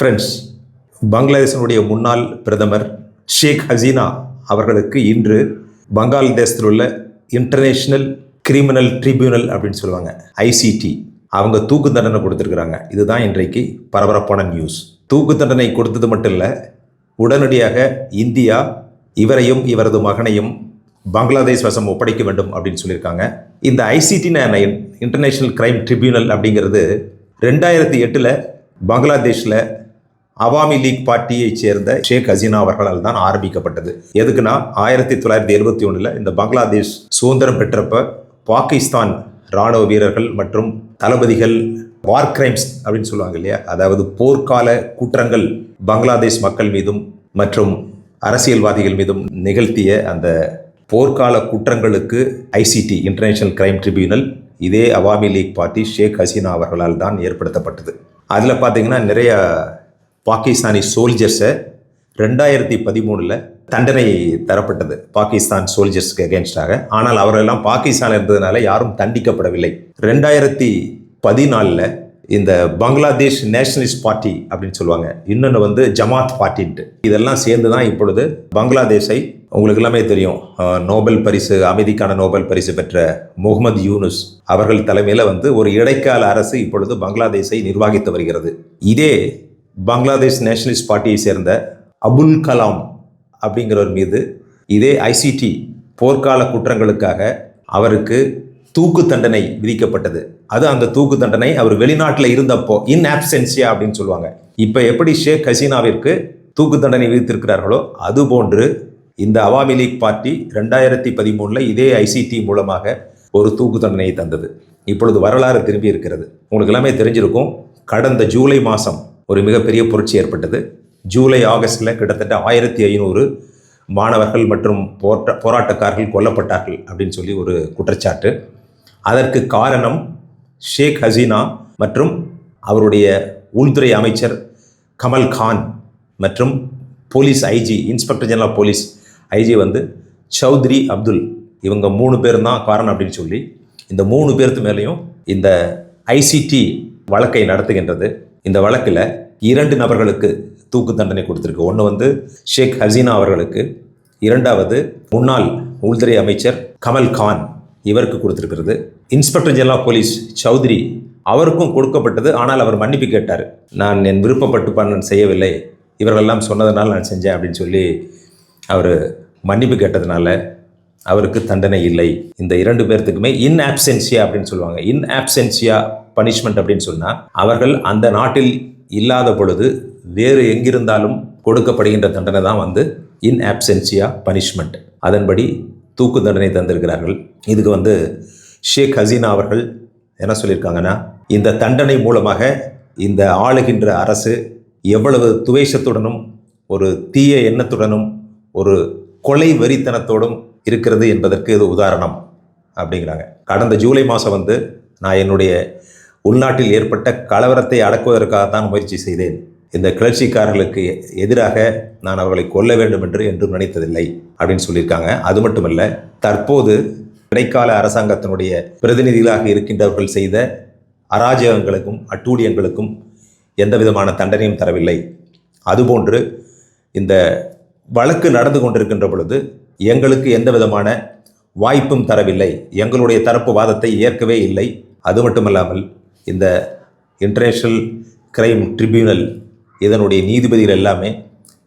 Friends, பங்களாதேஷனுடைய முன்னாள் பிரதமர் ஷேக் ஹசீனா அவர்களுக்கு இன்று பங்களாதேசத்தில் உள்ள இன்டர்நேஷ்னல் கிரிமினல் ட்ரிபியூனல் அப்படின்னு சொல்லுவாங்க, ஐசிடி, அவங்க தூக்கு தண்டனை கொடுத்துருக்குறாங்க. இதுதான் இன்றைக்கு பரபரப்பான நியூஸ். தூக்கு தண்டனை கொடுத்தது மட்டும் இல்லை, உடனடியாக இந்தியா இவரையும் இவரது மகனையும் பங்களாதேஷ் வசம் ஒப்படைக்க வேண்டும் அப்படின்னு சொல்லியிருக்காங்க. இந்த ஐசிடின இன்டர்நேஷ்னல் கிரைம் ட்ரிபியூனல் அப்படிங்கிறது 2008 பங்களாதேஷில் அவாமி லீக் பார்ட்டியை சேர்ந்த ஷேக் ஹசீனா அவர்களால் தான் ஆரம்பிக்கப்பட்டது. எதுக்குன்னா 1971 இந்த பங்களாதேஷ் சுதந்திரம் பெற்றப்ப பாகிஸ்தான் இராணுவ வீரர்கள் மற்றும் தளபதிகள் வார் கிரைம்ஸ் அப்படின்னு சொல்லுவாங்க இல்லையா, அதாவது போர்க்கால குற்றங்கள் பங்களாதேஷ் மக்கள் மீதும் மற்றும் அரசியல்வாதிகள் மீதும் நிகழ்த்திய அந்த போர்க்கால குற்றங்களுக்கு ஐசிடி இன்டர்நேஷனல் கிரைம் ட்ரிபியூனல் இதே அவாமி லீக் பார்ட்டி ஷேக் ஹசீனா அவர்களால் தான் ஏற்படுத்தப்பட்டது. அதில் பார்த்தீங்கன்னா நிறைய பாகிஸ்தானி சோல்ஜர்ஸை 2013 தண்டனை தரப்பட்டது பாகிஸ்தான் சோல்ஜர்ஸ்க்கு அகேன்ஸ்டாக. ஆனால் அவரெல்லாம் பாகிஸ்தான் இருந்ததுனால யாரும் தண்டிக்கப்படவில்லை. 2014 இந்த பங்களாதேஷ் நேஷனலிஸ்ட் பார்ட்டி அப்படின்னு சொல்லுவாங்க, இன்னொன்று ஜமாத் பார்ட்டின்ட்டு, இதெல்லாம் சேர்ந்து தான் இப்பொழுது பங்களாதேஷை, உங்களுக்கு எல்லாமே தெரியும், நோபல் பரிசு, அமைதிக்கான நோபல் பரிசு பெற்ற முகமது யூனுஸ் அவர்கள் தலைமையில் ஒரு இடைக்கால அரசு இப்பொழுது பங்களாதேஷை நிர்வகித்து வருகிறது. இதே பங்களாதேஷ் நேஷனலிஸ்ட் பார்ட்டியை சேர்ந்த அபுல் கலாம் அப்படிங்கிறவர் மீது இதே ஐசிடி போர்க்கால குற்றங்களுக்காக அவருக்கு தூக்கு தண்டனை விதிக்கப்பட்டது. அது அந்த தூக்கு தண்டனை அவர் வெளிநாட்டில் இருந்தப்போ இன் ஆப்சென்சியா அப்படின்னு சொல்லுவாங்க. இப்போ எப்படி ஷேக் ஹசீனாவிற்கு தூக்கு தண்டனை விதித்திருக்கிறார்களோ அதுபோன்று இந்த அவாமி லீக் பார்ட்டி 2013 இதே ஐசிடி மூலமாக ஒரு தூக்கு தண்டனையை தந்தது. இப்பொழுது வரலாறு திரும்பி இருக்கிறது. உங்களுக்கு எல்லாமே தெரிஞ்சிருக்கும், கடந்த ஜூலை மாதம் ஒரு மிகப்பெரிய புரட்சி ஏற்பட்டது. ஜூலை ஆகஸ்டில் கிட்டத்தட்ட 1500 மாணவர்கள் மற்றும் போராட்டக்காரர்கள் கொல்லப்பட்டார்கள் அப்படின்னு சொல்லி ஒரு குற்றச்சாட்டு. அதற்கு காரணம் ஷேக் ஹசீனா மற்றும் அவருடைய உள்துறை அமைச்சர் கமல் கான் மற்றும் police IG, inspector general of police IG Chowdhury Abdul, இவங்க 3 பேர் தான் காரணம் அப்படின்னு சொல்லி இந்த 3 பேருக்கு மேலேயும் இந்த ஐசிடி வழக்கை நடத்துகின்றது. இந்த வழக்கில் 2 நபர்களுக்கு தூக்கு தண்டனை கொடுத்துருக்கு. ஒன்று ஷேக் ஹசீனா அவர்களுக்கு, 2வது முன்னாள் உள்துறை அமைச்சர் கமல் கான் இவருக்கு கொடுத்துருக்கிறது. Inspector general of police Chowdhury அவருக்கும் கொடுக்கப்பட்டது. ஆனால் அவர் மன்னிப்பு கேட்டார். நான் என் விருப்பப்பட்டு செய்யவில்லை, இவர்களெல்லாம் சொன்னதுனால நான் செஞ்சேன் அப்படின்னு சொல்லி அவர் மன்னிப்பு கேட்டதுனால அவருக்கு தண்டனை இல்லை. இந்த 2 பேர்த்துக்குமே இன் ஆப்சென்சியா அப்படின்னு சொல்லுவாங்க. இன் ஆப்சென்சியா பனிஷ்மெண்ட் அப்படின்னு சொன்னால் அவர்கள் அந்த நாட்டில் இல்லாத பொழுது வேறு எங்கிருந்தாலும் கொடுக்கப்படுகின்ற தண்டனை தான் இன் ஆப்சென்சியா பனிஷ்மெண்ட். அதன்படி தூக்கு தண்டனை தந்திருக்கிறார்கள். இதுக்கு ஷேக் ஹசீனா அவர்கள் என்ன சொல்லியிருக்காங்கன்னா, இந்த தண்டனை மூலமாக இந்த ஆளுகின்ற அரசு எவ்வளவு துவேஷத்துடனும் ஒரு தீய எண்ணத்துடனும் ஒரு கொலை வெறித்தனத்தோடும் இருக்கிறது என்பதற்கு இது உதாரணம் அப்படிங்கிறாங்க. கடந்த ஜூலை மாதம் நான் என்னுடைய உள்நாட்டில் ஏற்பட்ட கலவரத்தை அடக்குவதற்காகத்தான் முயற்சி செய்தேன். இந்த கிளர்ச்சிக்காரர்களுக்கு எதிராக நான் அவர்களை கொல்ல வேண்டும் என்று என்றும் நினைத்ததில்லை அப்படின்னு சொல்லியிருக்காங்க. அது மட்டுமல்ல, தற்போது இடைக்கால அரசாங்கத்தினுடைய பிரதிநிதிகளாக இருக்கின்றவர்கள் செய்த அராஜகங்களுக்கும் அட்டூழியங்களுக்கும் எந்த விதமான தண்டனையும் தரவில்லை. அதுபோன்று இந்த வழக்கு நடந்து கொண்டிருக்கின்ற பொழுது எங்களுக்கு எந்த விதமான வாய்ப்பும் தரவில்லை, எங்களுடைய தரப்பு வாதத்தை ஏற்கவே இல்லை. அது மட்டுமல்லாமல் இந்த இன்டர்நேஷ்னல் கிரைம் ட்ரிபியூனல் இதனுடைய நீதிபதிகள் எல்லாமே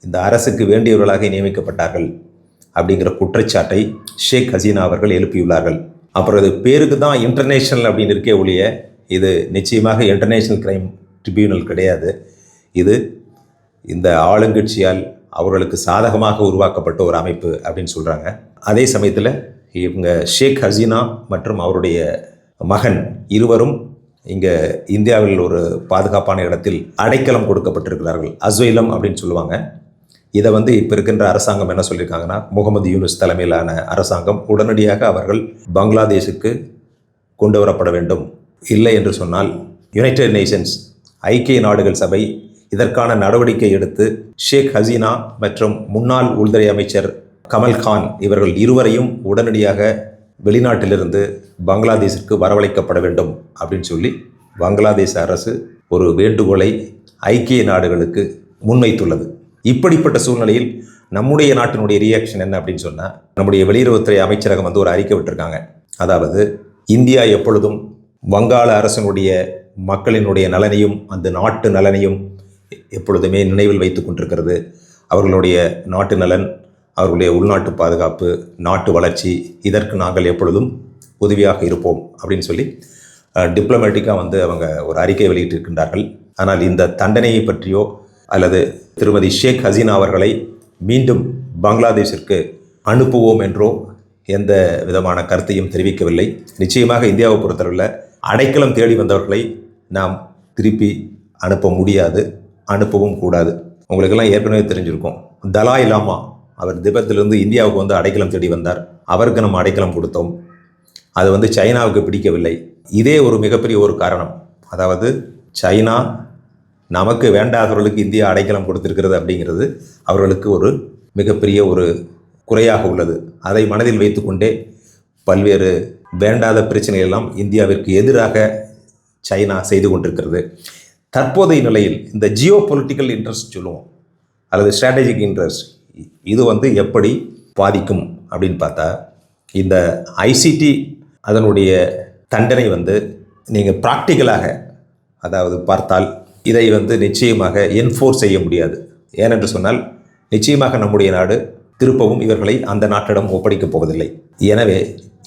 இந்த அரசுக்கு வேண்டியவர்களாக நியமிக்கப்பட்டார்கள் அப்படிங்கிற குற்றச்சாட்டை ஷேக் ஹசீனா அவர்கள் எழுப்பியுள்ளார்கள். அப்புறம் இது பேருக்கு தான் இன்டர்நேஷ்னல் அப்படின்னு இருக்கே ஒழிய இது நிச்சயமாக இன்டர்நேஷ்னல் கிரைம் ட்ரிபியூனல் கிடையாது. இது இந்த ஆளுங்கட்சியால் அவர்களுக்கு சாதகமாக உருவாக்கப்பட்ட ஒரு அமைப்பு அப்படின்னு சொல்கிறாங்க. அதே சமயத்தில் இவங்க ஷேக் ஹசீனா மற்றும் அவருடைய மகன் இருவரும் இங்கே இந்தியாவில் ஒரு பாதுகாப்பான இடத்தில் அடைக்கலம் கொடுக்கப்பட்டிருக்கிறார்கள். அஸ்வைலம் அப்படின்னு சொல்லுவாங்க. இதை இப்போ இருக்கின்ற அரசாங்கம் என்ன சொல்லியிருக்காங்கன்னா, முகமது யூனுஸ் தலைமையிலான அரசாங்கம் உடனடியாக அவர்கள் பங்களாதேஷுக்கு கொண்டு வரப்பட வேண்டும். இல்லை என்று சொன்னால் யுனைடெட் நேஷன்ஸ், ஐக்கிய நாடுகள் சபை இதற்கான நடவடிக்கை எடுத்து ஷேக் ஹசீனா மற்றும் முன்னாள் உள்துறை அமைச்சர் கமல் கான் இவர்கள் இருவரையும் உடனடியாக வெளிநாட்டிலிருந்து பங்களாதேஷிற்கு வரவழைக்கப்பட வேண்டும் அப்படின்னு சொல்லி பங்களாதேஷ் அரசு ஒரு வேண்டுகோளை ஐக்கிய நாடுகளுக்கு முன்வைத்துள்ளது. இப்படிப்பட்ட சூழ்நிலையில் நம்முடைய நாட்டினுடைய ரியாக்ஷன் என்ன அப்படின்னு சொன்னால், நம்முடைய வெளியுறவுத்துறை அமைச்சரகம் வந்து ஒரு அறிக்கை விட்டுருக்காங்க. அதாவது இந்தியா எப்பொழுதும் வங்காள அரசனுடைய மக்களினுடைய நலனையும் அந்த நாட்டு நலனையும் எப்பொழுதுமே நினைவில் வைத்து கொண்டிருக்கிறது. அவர்களுடைய நாட்டு நலன், அவர்களுடைய உள்நாட்டு பாதுகாப்பு, நாட்டு வளர்ச்சி, இதற்கு நாங்கள் எப்பொழுதும் உதவியாக இருப்போம் அப்படின்னு சொல்லி டிப்ளமேட்டிக்காக வந்து அவங்க ஒரு அறிக்கை வெளியிட்டிருக்கின்றார்கள். ஆனால் இந்த தண்டனையை பற்றியோ அல்லது திருமதி ஷேக் ஹசீனா அவர்களை மீண்டும் பங்களாதேஷிற்கு அனுப்புவோம் என்றோ எந்த விதமான கருத்தையும் தெரிவிக்கவில்லை. நிச்சயமாக இந்தியாவை பொறுத்தவரையில் அடைக்கலம் தேடி வந்தவர்களை நாம் திருப்பி அனுப்ப முடியாது, அனுப்பவும் கூடாது. உங்களுக்கெல்லாம் ஏற்கனவே தெரிஞ்சிருக்கும், தலாய் லாமா அவர் திபெத்திலிருந்து இந்தியாவுக்கு வந்து அடைக்கலம் தேடி வந்தார். அவருக்கு நம்ம அடைக்கலம் கொடுத்தோம். அது வந்து சைனாவுக்கு பிடிக்கவில்லை. இதே ஒரு மிகப்பெரிய ஒரு காரணம். அதாவது சைனா நமக்கு வேண்டாதவர்களுக்கு இந்தியா அடைக்கலம் கொடுத்திருக்கிறது அப்படிங்கிறது அவர்களுக்கு ஒரு மிகப்பெரிய ஒரு குறையாக உள்ளது. அதை மனதில் வைத்துக்கொண்டே பல்வேறு வேண்டாத பிரச்சனைகளெல்லாம் இந்தியாவிற்கு எதிராக சைனா செய்து கொண்டிருக்கிறது. தற்போதைய நிலையில் இந்த ஜியோ பொலிட்டிக்கல் இன்ட்ரெஸ்ட் சொல்லுவோம், அல்லது ஸ்ட்ராட்டஜிக் இன்ட்ரெஸ்ட், இது வந்து எப்படி பாதிக்கும் அப்படின்னு பார்த்தா, இந்த ஐசிடி அதனுடைய தண்டனை வந்து நீங்கள் ப்ராக்டிக்கலாக அதாவது பார்த்தால் இதை வந்து நிச்சயமாக என்ஃபோர்ஸ் செய்ய முடியாது. ஏனென்று சொன்னால் நிச்சயமாக நம்முடைய நாடு திருப்பவும் இவர்களை அந்த நாட்டிடம் ஒப்படைக்கப் போவதில்லை. எனவே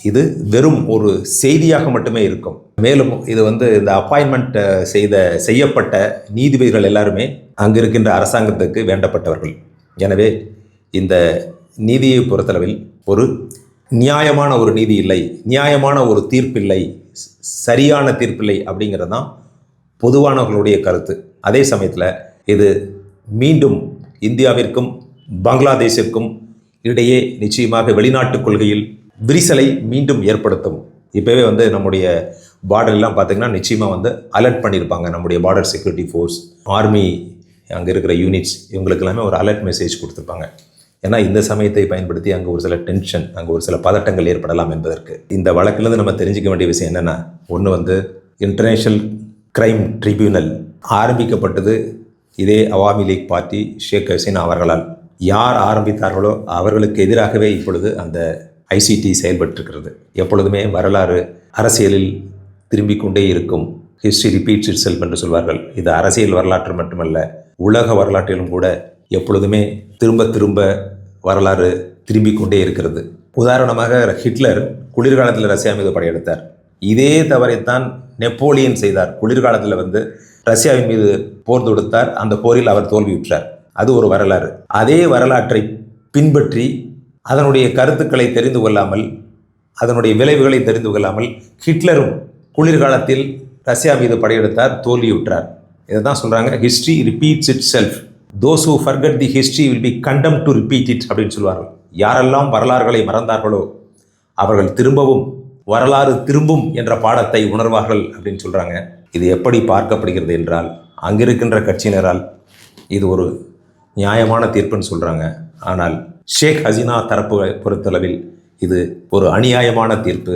இது வெறும் ஒரு செய்தியாக மட்டுமே இருக்கும். மேலும் இது வந்து இந்த அப்பாயின்மெண்ட் செய்யப்பட்ட நீதிபதிகள் எல்லாருமே அங்கு இருக்கின்ற அரசாங்கத்துக்கு வேண்டப்பட்டவர்கள். எனவே இந்த நீதியை பொறுத்தளவில் ஒரு நியாயமான ஒரு நீதி இல்லை, நியாயமான ஒரு தீர்ப்பில்லை, சரியான தீர்ப்பில்லை அப்படிங்கிறது தான் பொதுவானவர்களுடைய கருத்து. அதே சமயத்தில் இது மீண்டும் இந்தியாவிற்கும் பங்களாதேஷிற்கும் இடையே நிச்சயமாக வெளிநாட்டு கொள்கையில் விரிசலை மீண்டும் ஏற்படுத்தும். இப்போவே வந்து நம்முடைய பார்டர்லாம் பார்த்திங்கன்னா நிச்சயமாக வந்து அலர்ட் பண்ணியிருப்பாங்க. நம்முடைய பார்டர் செக்யூரிட்டி ஃபோர்ஸ், ஆர்மி, அங்கே இருக்கிற யூனிட்ஸ், இவங்களுக்கு எல்லாமே ஒரு அலர்ட் மெசேஜ் கொடுத்துருப்பாங்க. ஏன்னா இந்த சமயத்தை பயன்படுத்தி அங்கே ஒரு சில டென்ஷன், அங்கே ஒரு சில பதட்டங்கள் ஏற்படலாம் என்பதற்கு. இந்த வழக்கிலிருந்து நம்ம தெரிஞ்சிக்க வேண்டிய விஷயம் என்னென்னா, ஒன்று வந்து இன்டர்நேஷ்னல் கிரைம் ட்ரிபியூனல் ஆரம்பிக்கப்பட்டது இதே அவாமி லீக் பார்ட்டி ஷேக் ஹசீனா அவர்களால். யார் ஆரம்பித்தார்களோ அவர்களுக்கு எதிராகவே இப்பொழுது அந்த ஐசிடி செயல்பட்டிருக்கிறது. எப்பொழுதுமே வரலாறு அரசியலில் திரும்பிக் கொண்டே இருக்கும். ஹிஸ்ட்ரி ரிப்பீட்ஸ் இட் செல்ஃப் என்று சொல்வார்கள். இது அரசியல் வரலாற்று மட்டுமல்ல, உலக வரலாற்றிலும் கூட எப்பொழுதுமே திரும்ப திரும்ப வரலாறு திரும்பிக் கொண்டே இருக்கிறது. உதாரணமாக ஹிட்லர் குளிர்காலத்தில் ரஷ்யா மீது படையெடுத்தார். இதே தவறைத்தான் நெப்போலியன் செய்தார். குளிர்காலத்தில் வந்து ரஷ்யாவின் மீது போர் தொடுத்தார். அந்த போரில் அவர் தோல்வியுற்றார். அது ஒரு வரலாறு. அதே வரலாற்றை பின்பற்றி அதனுடைய கருத்துக்களை தெரிந்து கொள்ளாமல், அதனுடைய விளைவுகளை தெரிந்து கொள்ளாமல் ஹிட்லரும் குளிர்காலத்தில் ரஷ்யா மீது படையெடுத்தார், தோல்வியுற்றார். இதை தான் சொல்கிறாங்க, history repeats it self. Those who forget the history will be contempt to repeat it அப்படின்னு சொல்வார்கள். யாரெல்லாம் வரலாறுகளை மறந்தார்களோ அவர்கள் திரும்பவும் வரலாறு திரும்பும் என்ற பாடத்தை உணர்வார்கள் அப்படின்னு சொல்கிறாங்க. இது எப்படி பார்க்கப்படுகிறது என்றால், அங்கிருக்கின்ற கட்சியினரால் இது ஒரு நியாயமான தீர்ப்புன்னு சொல்கிறாங்க. ஆனால் ஷேக் ஹசீனா தரப்பு பொறுத்தளவில் இது ஒரு அநியாயமான தீர்ப்பு,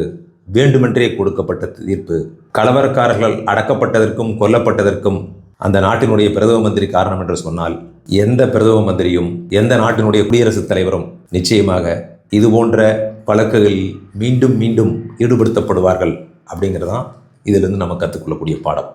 வேண்டுமென்றே கொடுக்கப்பட்ட தீர்ப்பு. கலவரக்காரர்கள் அடக்கப்பட்டதற்கும் கொல்லப்பட்டதற்கும் அந்த நாட்டினுடைய பிரதம மந்திரி காரணம் என்று சொன்னால், எந்த பிரதம மந்திரியும் எந்த நாட்டினுடைய குடியரசுத் தலைவரும் நிச்சயமாக இது போன்ற வழக்குகளில் மீண்டும் மீண்டும் ஈடுபடுத்தப்படுவார்கள் அப்படிங்கிறது தான் இதிலிருந்து நம்ம கற்றுக்கொள்ளக்கூடிய பாடம்.